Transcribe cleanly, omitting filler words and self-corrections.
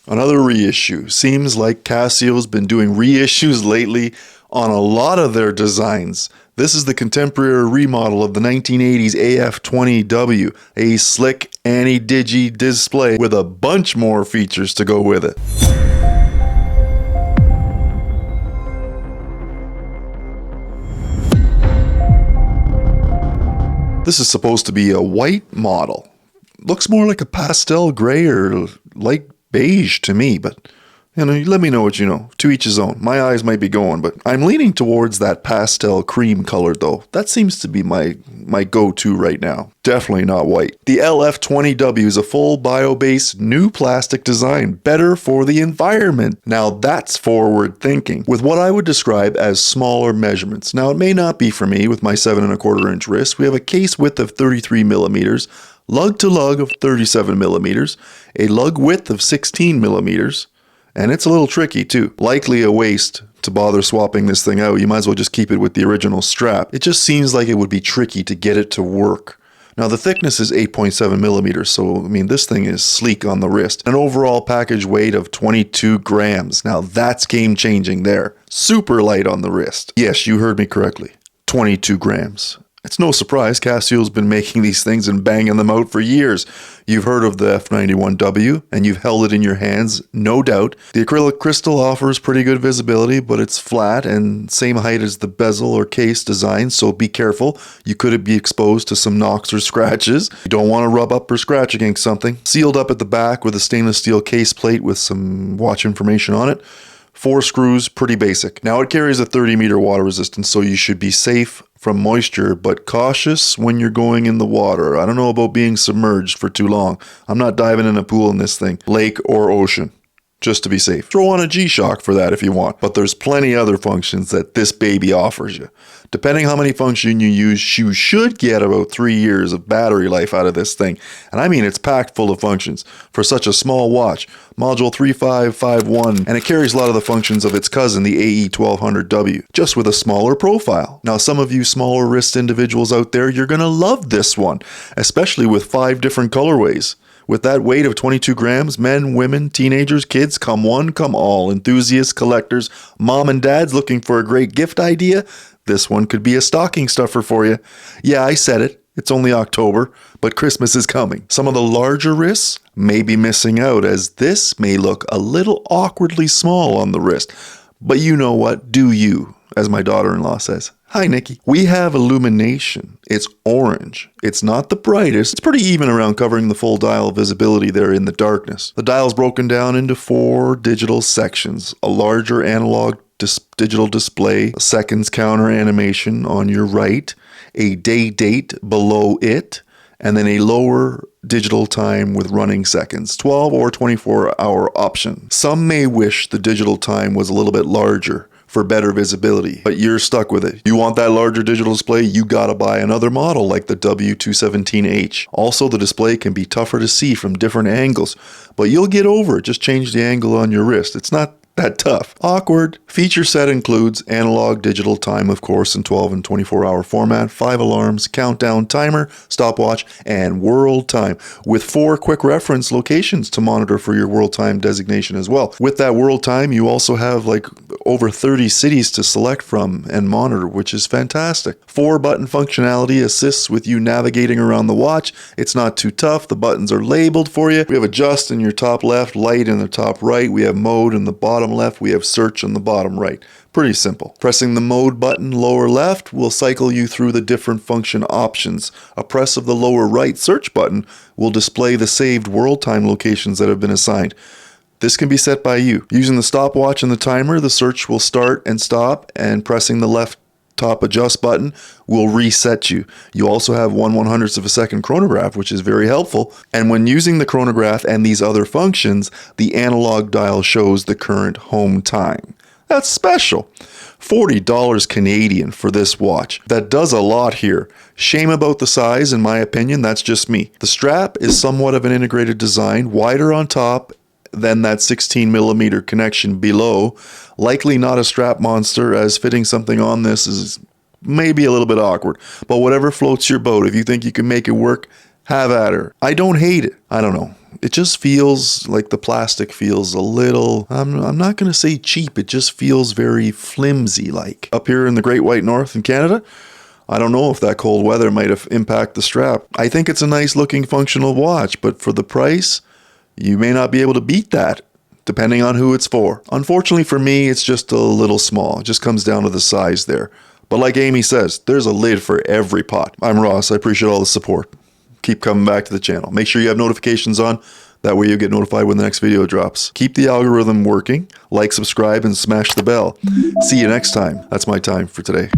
Another reissue. Seems like Casio's been doing reissues lately on a lot of their designs. This is the contemporary remodel of the 1980s AF-20W, a slick ani-digi display with a bunch more features to go with it. This is supposed to be a white model. Looks more like a pastel gray or light beige to me, but let me know what you know. To each his own. My eyes might be going, but I'm leaning towards that pastel cream color though. That seems to be my go-to right now. Definitely not white. The LF-20W is a full bio-based new plastic design, better for the environment. Now that's forward thinking, with what I would describe as smaller measurements. Now it may not be for me with my 7¼ inch wrist. We have a case width of 33 millimeters, lug to lug of 37 millimeters, a lug width of 16 millimeters, and it's a little tricky too. Likely a waste to bother swapping this thing out. You might as well just keep it with the original strap. It just seems like it would be tricky to get it to work. Now the thickness is 8.7 millimeters, so I mean this thing is sleek on the wrist. An overall package weight of 22 grams. Now that's game changing there. Super light on the wrist. Yes, you heard me correctly. 22 grams. It's no surprise Casio's been making these things and banging them out for years. You've heard of the F91W and you've held it in your hands, no doubt. The acrylic crystal offers pretty good visibility, but it's flat and same height as the bezel or case design, so be careful. You could be exposed to some knocks or scratches. You don't want to rub up or scratch against something. Sealed up at the back with a stainless steel case plate with some watch information on it. 4 screws, pretty basic. Now it carries a 30-meter water resistance, so you should be safe from moisture, but cautious when you're going in the water. I don't know about being submerged for too long. I'm not diving in a pool in this thing, lake or ocean, just to be safe. Throw on a G-Shock for that if you want, but there's plenty other functions that this baby offers you. Depending how many functions you use, you should get about 3 years of battery life out of this thing. And I mean, it's packed full of functions for such a small watch. Module 3551, and it carries a lot of the functions of its cousin, the AE-1200W, just with a smaller profile. Now, some of you smaller wrist individuals out there, you're gonna love this one, especially with 5 different colorways. With that weight of 22 grams, men, women, teenagers, kids, come one, come all, enthusiasts, collectors, mom and dads looking for a great gift idea, this one could be a stocking stuffer for you. Yeah, I said it. It's only October, but Christmas is coming. Some of the larger wrists may be missing out, as this may look a little awkwardly small on the wrist. But you know what? Do you, as my daughter-in-law says. Hi, Nikki. We have illumination. It's orange. It's not the brightest. It's pretty even around covering the full dial visibility there in the darkness. The dial's broken down into 4 digital sections. A larger analog digital display, a seconds counter animation on your right, a date below it, and then a lower digital time with running seconds, 12 or 24-hour option. Some may wish the digital time was a little bit larger for better visibility, but you're stuck with it. You want that larger digital display, you gotta buy another model like the W217H. Also, the display can be tougher to see from different angles, but you'll get over it. Just change the angle on your wrist. It's not that tough. Awkward. Feature set includes analog digital time, of course, in 12 and 24-hour format, 5 alarms, countdown timer, stopwatch, and world time, with 4 quick reference locations to monitor for your world time designation as well. With that world time, you also have like over 30 cities to select from and monitor, which is fantastic. 4-button functionality assists with you navigating around the watch. It's not too tough. The buttons are labeled for you. We have adjust in your top left, light in the top right. We have mode in the bottom left. We have search on the bottom right. Pretty simple. Pressing the mode button lower left will cycle you through the different function options. A press of the lower right search button will display the saved world time locations that have been assigned. This can be set by you. Using the stopwatch and the timer, the search will start and stop, and pressing the left top adjust button will reset you. You also have 1/100th of a second chronograph, which is very helpful. And when using the chronograph and these other functions, the analog dial shows the current home time. That's special. $40 Canadian for this watch. That does a lot here. Shame about the size, in my opinion. That's just me. The strap is somewhat of an integrated design, wider on top than that 16mm connection below. Likely not a strap monster, as fitting something on this is maybe a little bit awkward. But whatever floats your boat, if you think you can make it work, have at her. I don't hate it. I don't know. It just feels like the plastic feels a little, I'm not going to say cheap, it just feels very flimsy like. Up here in the Great White North in Canada, I don't know if that cold weather might have impacted the strap. I think it's a nice looking functional watch, but for the price, you may not be able to beat that, depending on who it's for. Unfortunately for me, it's just a little small. It just comes down to the size there. But like Amy says, there's a lid for every pot. I'm Ross. I appreciate all the support. Keep coming back to the channel. Make sure you have notifications on. That way you'll get notified when the next video drops. Keep the algorithm working. Like, subscribe, and smash the bell. See you next time. That's my time for today.